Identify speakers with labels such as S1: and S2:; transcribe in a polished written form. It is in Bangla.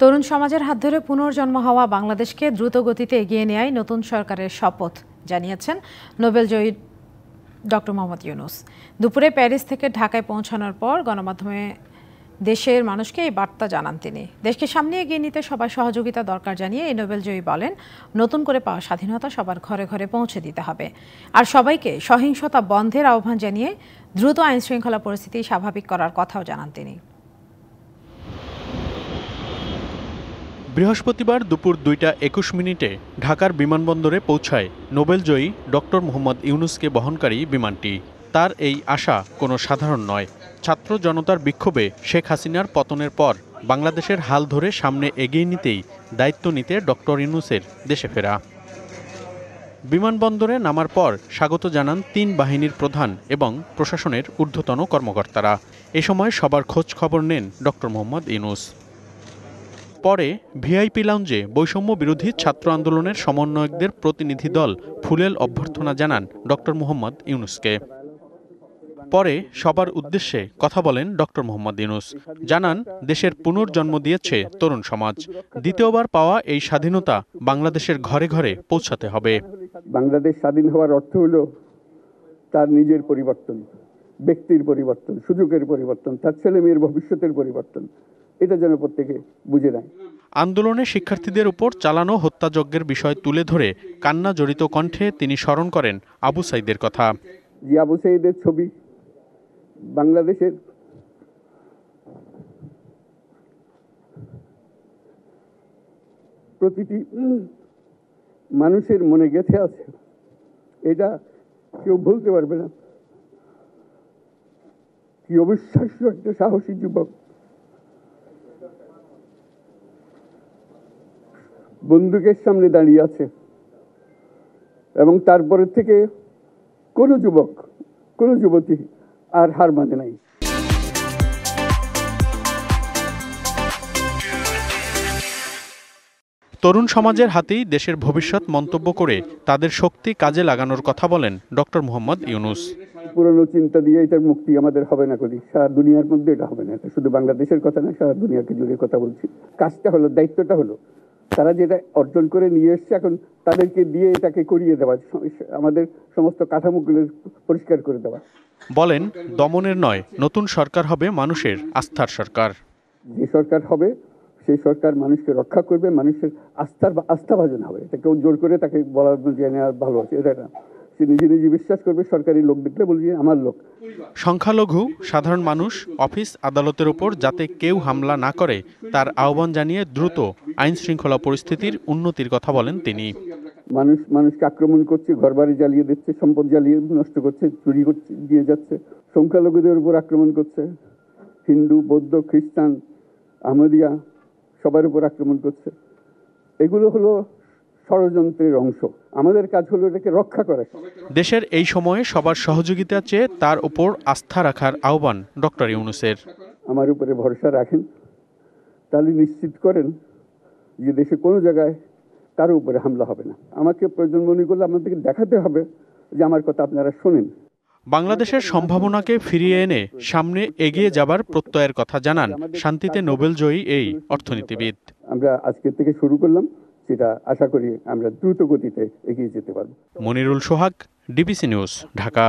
S1: তরুণ সমাজের হাত ধরে পুনর্জন্ম হওয়া বাংলাদেশকে দ্রুত গতিতে এগিয়ে নেয়াই নতুন সরকারের শপথ জানিয়েছেন নোবেলজয়ী ডক্টর মোহাম্মদ ইউনূস। দুপুরে প্যারিস থেকে ঢাকায় পৌঁছানোর পর গণমাধ্যমে দেশের মানুষকে এই বার্তা জানান তিনি। দেশকে সামনে এগিয়ে নিতে সবার সহযোগিতা দরকার জানিয়ে এই নোবেলজয়ী বলেন, নতুন করে পাওয়া স্বাধীনতা সবার ঘরে ঘরে পৌঁছে দিতে হবে। আর সবাইকে সহিংসতা বন্ধের আহ্বান জানিয়ে দ্রুত আইনশৃঙ্খলা পরিস্থিতি স্বাভাবিক করার কথাও জানান তিনি।
S2: বৃহস্পতিবার দুপুর 2টা 21 মিনিটে ঢাকার বিমানবন্দরে পৌঁছায় নোবেলজয়ী ডক্টর মোহাম্মদ ইউনূসকে বহনকারী বিমানটি। তার এই আশা কোনো সাধারণ নয়। ছাত্র জনতার বিক্ষোভে শেখ হাসিনার পতনের পর বাংলাদেশের হাল ধরে সামনে এগিয়ে নিতেই দায়িত্ব নিতে ডক্টর ইউনূসের দেশে ফেরা। বিমানবন্দরে নামার পর স্বাগত জানান 3 বাহিনীর প্রধান এবং প্রশাসনের ঊর্ধ্বতন কর্মকর্তারা। এ সময় সবার খোঁজ খবর নেন ডক্টর মোহাম্মদ ইউনূস। পরে ভিআইপি লাউঞ্জে বৈষম্য বিরোধী ছাত্র আন্দোলনের সমন্বয়কদের প্রতিনিধি দল ফুলেল অভ্যর্থনা জানান ডক্টর মোহাম্মদ ইউনূসকে। পরে সবার উদ্দেশ্যে কথা বলেন ডক্টর মোহাম্মদ ইউনূস। জানান, দেশের পুনর্জন্ম দিয়েছে তরুণ সমাজ। দ্বিতীয়বার পাওয়া এই স্বাধীনতা বাংলাদেশের ঘরে ঘরে পৌঁছাতে হবে।
S3: বাংলাদেশ স্বাধীন হওয়ার অর্থ হল তার নিজের পরিবর্তন, ব্যক্তির পরিবর্তন, সুযোগের পরিবর্তন, তার ছেলে মেয়ের ভবিষ্যতের পরিবর্তন। এটা যেন প্রত্যেকে বুঝে নেয়।
S2: আন্দোলনে শিক্ষার্থীদের উপর চালানো হত্যাযজ্ঞের বিষয় তুলে ধরে কান্না জড়িত কণ্ঠে তিনি স্মরণ করেন আবু সাইদের কথা।
S3: যে আবু সাইদের ছবি বাংলাদেশের প্রতিটি মানুষের মনে গেঁথে আছে, এটা কেউ ভুলতে পারবে না। কি অবিশ্বাস্য একটা সাহসী যুবক, বন্দুকের সামনে দাঁড়িয়ে আছে এবং তারপরে থেকে কোনো যুবক, কোনো যুবতী আর হার মানে নাই।
S2: তরুণ সমাজের হাতেই দেশের ভবিষ্যৎ মন্তব্য করে তাদের শক্তি কাজে লাগানোর কথা বলেন ডক্টর মোহাম্মদ ইউনূস।
S3: পুরনো চিন্তা দিয়ে এটার মুক্তি আমাদের হবে না, করি সারা দুনিয়ার মধ্যে এটা হবে না। এটা শুধু বাংলাদেশের কথা না, সারা দুনিয়াকে জুড়ে কথা বলছি। কাজটা হলো, দায়িত্বটা হলো তারা যেটা অর্জন করে নিয়ে এসছে, এখন তাদেরকে দিয়ে এটাকে করিয়ে দেওয়া, আমাদের সমস্ত কাঠামোগুলো পরিষ্কার করে দেওয়া।
S2: বলেন, দমনের নয়, নতুন সরকার হবে মানুষের আস্থার সরকার।
S3: যে সরকার হবে সেই সরকার মানুষকে রক্ষা করবে, মানুষের আস্থাভাজন হবে। এটা কেউ জোর করে তাকে বলার ভালো আছে এটা না। সে নিজে নিজে বিশ্বাস করবে, সরকারি লোক দেখলে বলবে আমার লোক।
S2: সংখ্যালঘু সাধারণ মানুষ, অফিস আদালতের উপর যাতে কেউ হামলা না করে তার আহ্বান জানিয়ে দ্রুত আইন শৃঙ্খলা পরিস্থিতির উন্নতির কথা বলেন তিনি।
S3: মানুষকে আক্রমণ করছে, ঘরবাড়ি জ্বালিয়ে দিচ্ছে, সম্পদ জ্বালিয়ে নষ্ট করছে, চুরি করছে, দিয়ে যাচ্ছে, সংখ্যালঘুদের উপর আক্রমণ করছে, হিন্দু, বৌদ্ধ, খ্রিস্টান, আহমদিয়া সবার উপর আক্রমণ করছে। এগুলো হলো ষড়যন্ত্রের অংশ। আমাদের কাজ হলো এটাকে রক্ষা করা।
S2: দেশের এই সময়ে সবার সহযোগিতা চেয়ে তার উপর আস্থা রাখার আহ্বান ডক্টর ইউনূসের।
S3: আমার উপরে ভরসা রাখেন, তাহলে নিশ্চিত করেন যে দেশে কোনো জায়গায় কারো উপরে হামলা হবে না। আমাকে প্রয়োজন মনে করলে আমাদেরকে দেখাতে হবে যে আমার কথা আপনারা শোনেন।
S2: বাংলাদেশের সম্ভাবনাকে ফিরিয়ে এনে সামনে এগিয়ে যাবার প্রত্যয়ের কথা জানান শান্তিতে নোবেলজয়ী এই অর্থনীতিবিদ।
S3: আমরা আজকে থেকে শুরু করলাম, সেটা আশা করি আমরা দ্রুত গতিতে এগিয়ে যেতে পারব।
S2: মনিরুল সোহাগ, ডিবিসি নিউজ, ঢাকা।